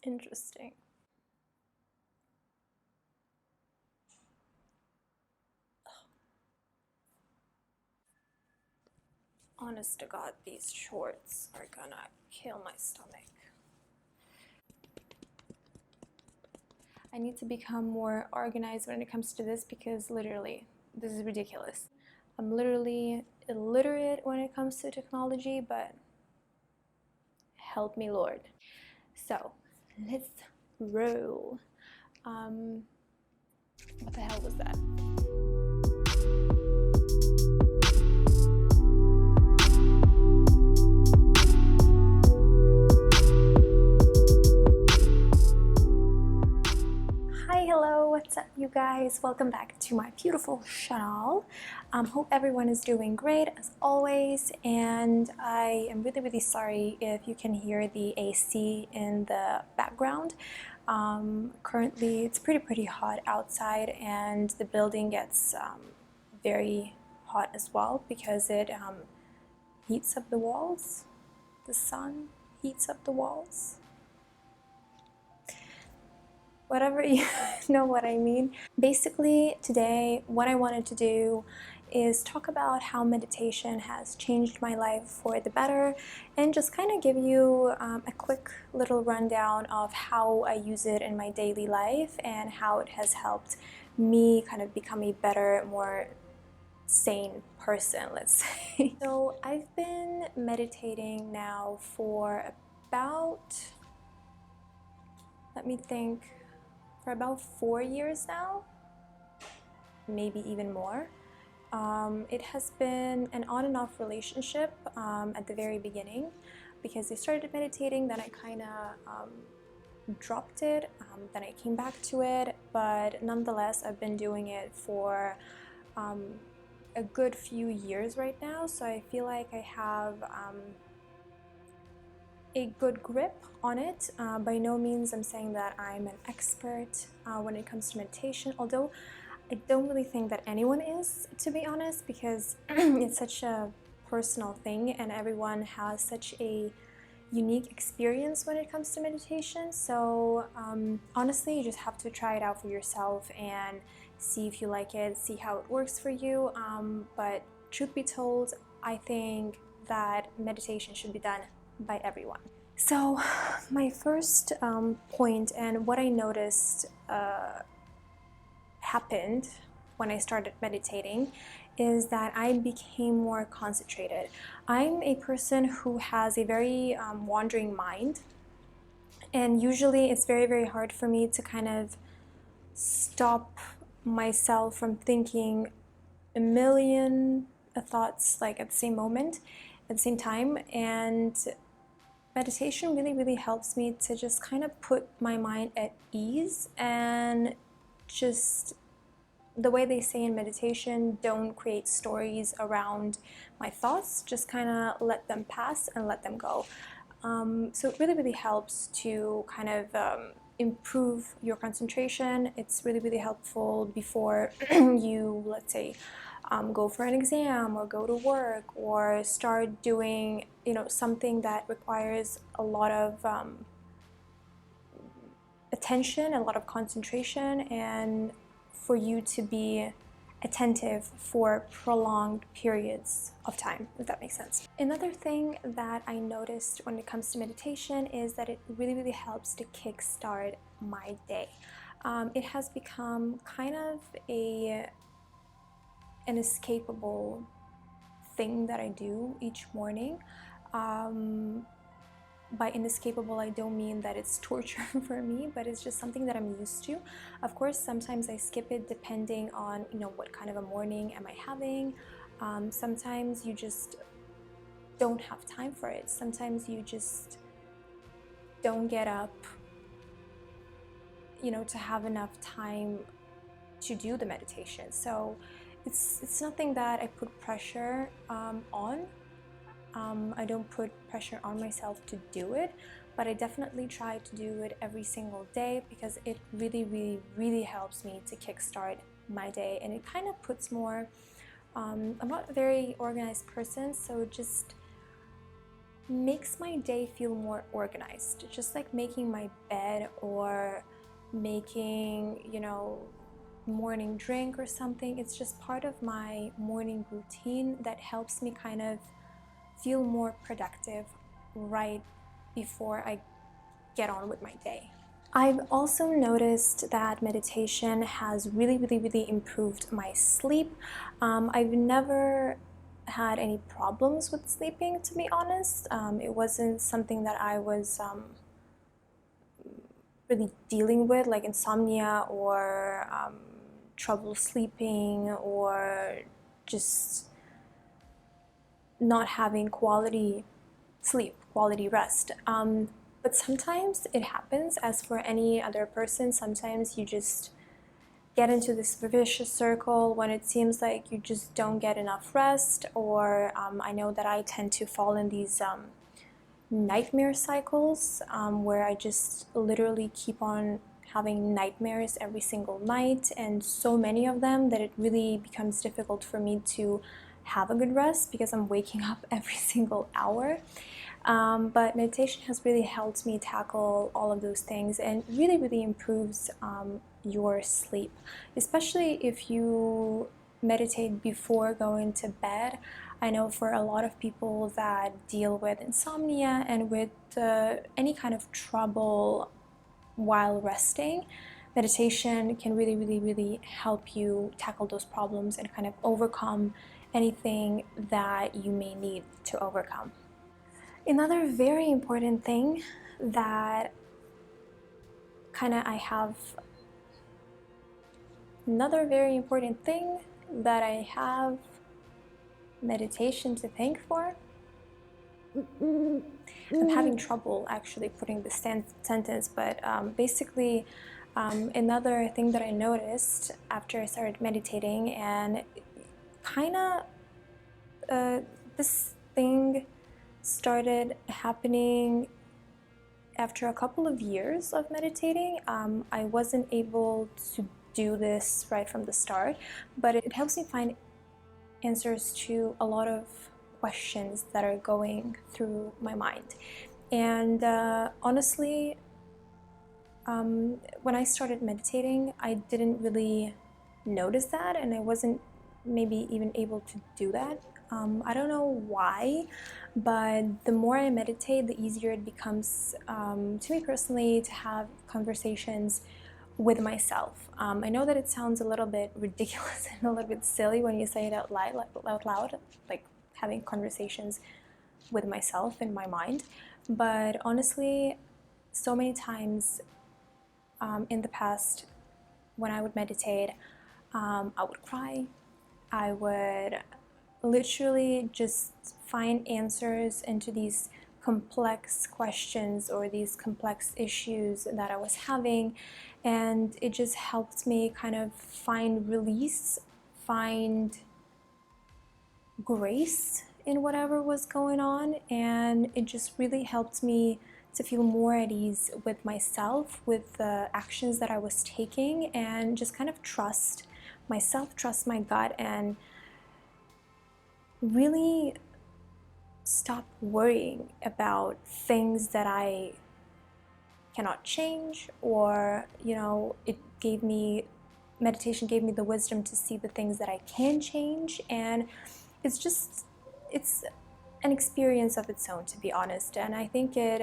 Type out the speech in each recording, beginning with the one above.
Interesting. Honest to God, these shorts are gonna kill my stomach. I need to become more organized when it comes to this because literally, this is ridiculous. I'm literally illiterate when it comes to technology, but help me, Lord. So, let's roll. What the hell was that? Hello, what's up you guys? Welcome back to my beautiful channel. Hope everyone is doing great as always, and I am really sorry if you can hear the AC in the background. Currently it's pretty hot outside, and the building gets very hot as well because it heats up the walls. The sun heats up the walls. Whatever, you know what I mean. Basically, today what I wanted to do is talk about how meditation has changed my life for the better, and just kind of give you a quick little rundown of how I use it in my daily life and how it has helped me kind of become a better, more sane person, let's say. So I've been meditating now for about, let me think, for about 4 years now, maybe even more. It has been an on and off relationship at the very beginning, because I started meditating, then I kind of dropped it, then I came back to it, but nonetheless I've been doing it for a good few years right now, so I feel like I have a good grip on it. By no means I'm saying that I'm an expert when it comes to meditation, although I don't really think that anyone is, to be honest, because it's such a personal thing and everyone has such a unique experience when it comes to meditation. So honestly, you just have to try it out for yourself and see if you like it, see how it works for you. But truth be told, I think that meditation should be done by everyone. So my first point, and what I noticed happened when I started meditating, is that I became more concentrated. I'm a person who has a very wandering mind, and usually it's very hard for me to kind of stop myself from thinking a million thoughts like at the same moment, at the same time. And meditation really helps me to just kind of put my mind at ease, and just, the way they say in meditation, don't create stories around my thoughts, just kind of let them pass and let them go. So it really helps to kind of improve your concentration. It's really helpful before you, let's say, go for an exam or go to work or start doing, something that requires a lot of attention, a lot of concentration, and for you to be attentive for prolonged periods of time, if that makes sense. Another thing that I noticed when it comes to meditation is that it really helps to kickstart my day. It has become kind of an inescapable thing that I do each morning. By inescapable, I don't mean that it's torture for me, but it's just something that I'm used to. Of course, sometimes I skip it depending on, what kind of a morning am I having. Sometimes you just don't have time for it. Sometimes you just don't get up, to have enough time to do the meditation. So it's nothing that I put pressure on. I don't put pressure on myself to do it, but I definitely try to do it every single day, because it really helps me to kickstart my day, and it kind of puts more, I'm not a very organized person, so just makes my day feel more organized. Just like making my bed or making, morning drink or something. It's just part of my morning routine that helps me kind of feel more productive right before I get on with my day. I've also noticed that meditation has really improved my sleep. I've never had any problems with sleeping, to be honest. It wasn't something that I was really dealing with, like insomnia or trouble sleeping or just not having quality sleep, quality rest. But sometimes it happens, as for any other person. Sometimes you just get into this vicious circle when it seems like you just don't get enough rest, or I know that I tend to fall in these nightmare cycles where I just literally keep on having nightmares every single night, and so many of them that it really becomes difficult for me to have a good rest because I'm waking up every single hour. But meditation has really helped me tackle all of those things and really improves your sleep, especially if you meditate before going to bed. I know for a lot of people that deal with insomnia and with any kind of trouble while resting, meditation can really help you tackle those problems and kind of overcome anything that you may need to overcome. Another very important thing that I have meditation to thank for. I'm having trouble actually putting this sentence, but basically another thing that I noticed after I started meditating, and this thing started happening after a couple of years of meditating. I wasn't able to do this right from the start, but it helps me find answers to a lot of questions that are going through my mind. And honestly, when I started meditating, I didn't really notice that, and I wasn't maybe even able to do that. I don't know why, but the more I meditate, the easier it becomes to me personally to have conversations with myself. I know that it sounds a little bit ridiculous and a little bit silly when you say it out loud, like having conversations with myself in my mind. But honestly, so many times in the past, when I would meditate, I would cry. I would literally just find answers into these complex questions or these complex issues that I was having, and it just helped me kind of find release, find grace in whatever was going on, and it just really helped me to feel more at ease with myself, with the actions that I was taking, and just kind of trust myself, trust my gut, and really stop worrying about things that I cannot change, or meditation gave me the wisdom to see the things that I can change. And it's an experience of its own, to be honest, and I think it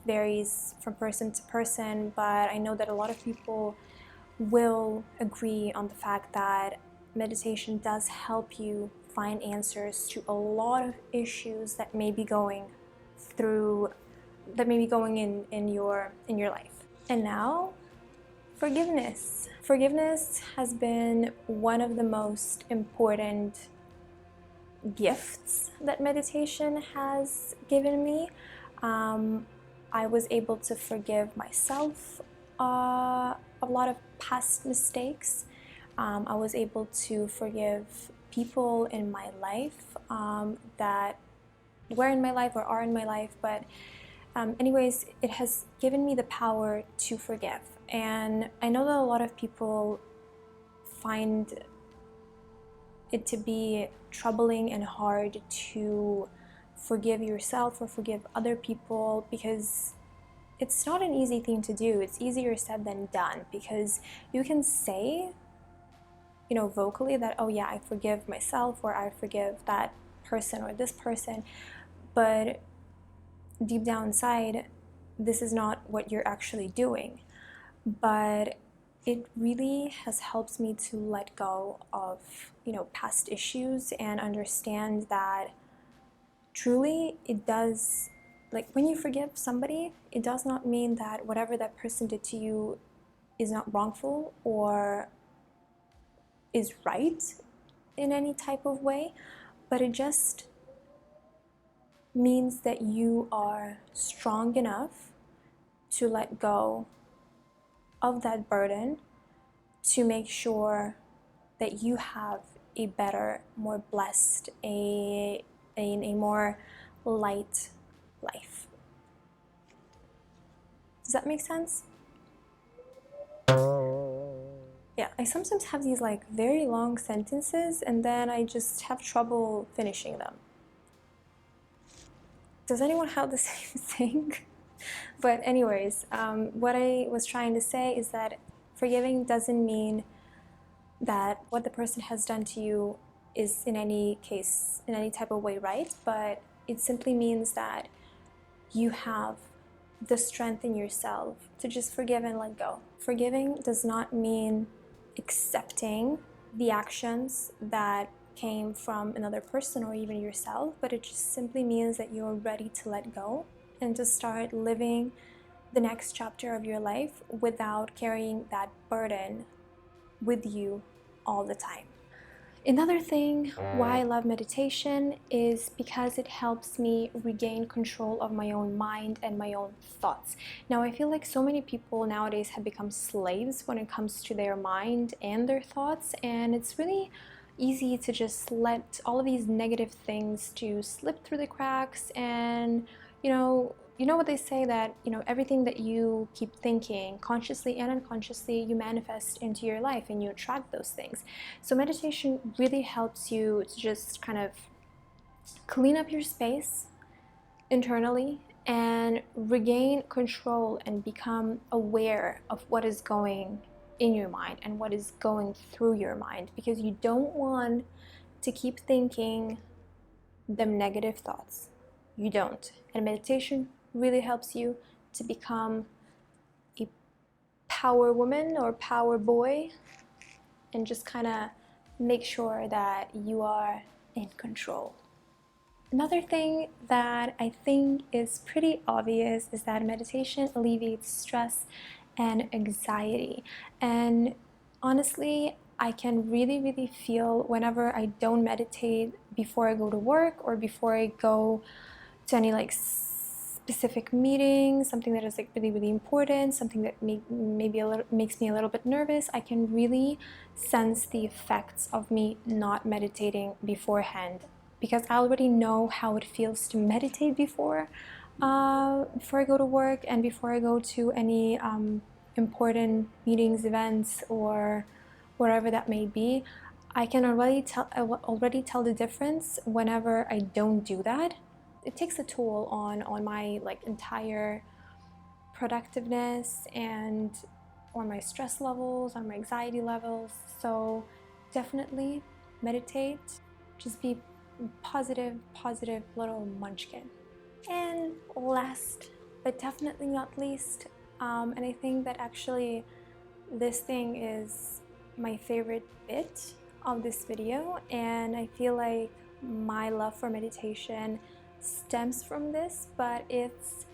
varies from person to person, but I know that a lot of people will agree on the fact that meditation does help you find answers to a lot of issues that may be going in your life. And now, forgiveness. Forgiveness has been one of the most important gifts that meditation has given me. I was able to forgive myself a lot of past mistakes. I was able to forgive people in my life that were in my life or are in my life, but anyways, it has given me the power to forgive. And I know that a lot of people find it to be troubling and hard to forgive yourself or forgive other people, because it's not an easy thing to do. It's easier said than done, because you can say, vocally that, oh yeah, I forgive myself, or I forgive that person or this person, but deep down inside, this is not what you're actually doing. But it really has helped me to let go of, past issues, and understand that truly it does, like, when you forgive somebody, it does not mean that whatever that person did to you is not wrongful or is right in any type of way, but it just means that you are strong enough to let go of that burden, to make sure that you have a better, more blessed, a more light life. Does that make sense? Yeah, I sometimes have these like very long sentences, and then I just have trouble finishing them. Does anyone have the same thing? But anyways, what I was trying to say is that forgiving doesn't mean that what the person has done to you is in any case, in any type of way, right? But it simply means that you have the strength in yourself to just forgive and let go. Forgiving does not mean accepting the actions that came from another person or even yourself, but it just simply means that you're ready to let go and to start living the next chapter of your life without carrying that burden with you all the time. Another thing why I love meditation is because it helps me regain control of my own mind and my own thoughts. Now, I feel like so many people nowadays have become slaves when it comes to their mind and their thoughts, and it's really easy to just let all of these negative things to slip through the cracks. And you know what they say, that everything that you keep thinking consciously and unconsciously, you manifest into your life and you attract those things. So meditation really helps you to just kind of clean up your space internally and regain control and become aware of what is going in your mind and what is going through your mind, because you don't want to keep thinking them negative thoughts. You don't. And meditation really helps you to become a power woman or power boy, and just kind of make sure that you are in control. Another thing that I think is pretty obvious is that meditation alleviates stress and anxiety. And honestly, I can really feel whenever I don't meditate before I go to work or before I go to any like specific meeting, something that is like really important, something that maybe makes me a little bit nervous, I can really sense the effects of me not meditating beforehand, because I already know how it feels to meditate before I go to work and before I go to any important meetings, events, or whatever that may be. I can already tell the difference whenever I don't do that. It takes a toll on my like entire productiveness and on my stress levels, on my anxiety levels. So definitely meditate. Just be positive little munchkin. And last but definitely not least, and I think that actually this thing is my favorite bit of this video, and I feel like my love for meditation stems from this, but it's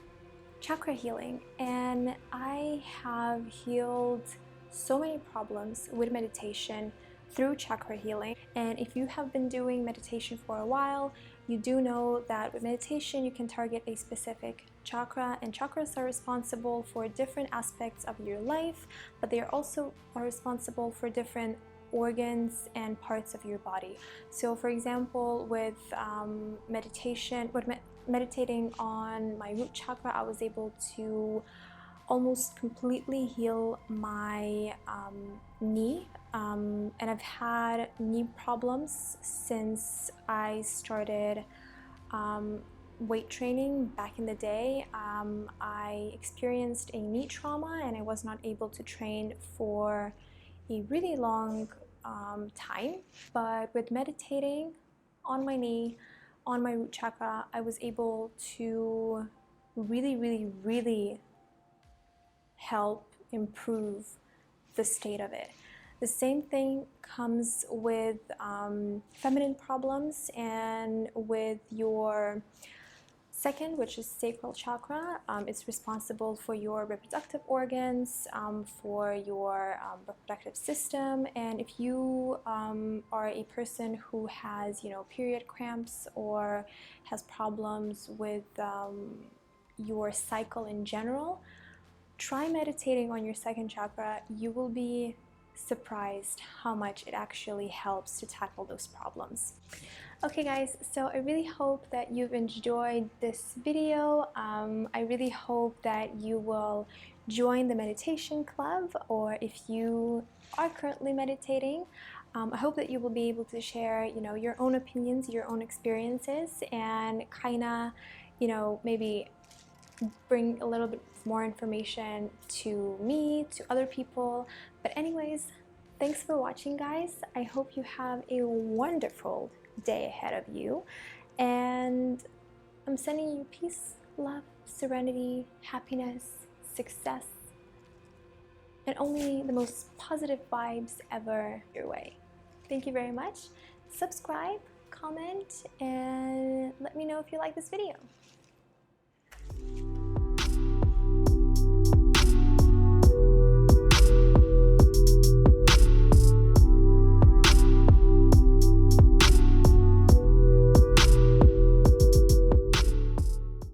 chakra healing. And I have healed so many problems with meditation through chakra healing. And if you have been doing meditation for a while, you do know that with meditation you can target a specific chakra, and chakras are responsible for different aspects of your life, but they are also responsible for different organs and parts of your body. So for example, with meditating on my root chakra, I was able to almost completely heal my knee, and I've had knee problems since I started weight training back in the day. I experienced a knee trauma and I was not able to train for a really long time. But with meditating on my knee, on my root chakra, I was able to really help improve the state of it. The same thing comes with feminine problems and with your second, which is sacral chakra. It's responsible for your reproductive organs, for your reproductive system. And if you are a person who has, period cramps or has problems with your cycle in general, try meditating on your second chakra. You will be surprised how much it actually helps to tackle those problems. Okay guys, so I really hope that you've enjoyed this video. I really hope that you will join the meditation club, or if you are currently meditating, I hope that you will be able to share, your own opinions, your own experiences, and kind of, maybe bring a little bit more information to me, to other people. But anyways, thanks for watching guys. I hope you have a wonderful day ahead of you, and I'm sending you peace, love, serenity, happiness, success, and only the most positive vibes ever your way. Thank you very much. Subscribe, comment, and let me know if you like this video.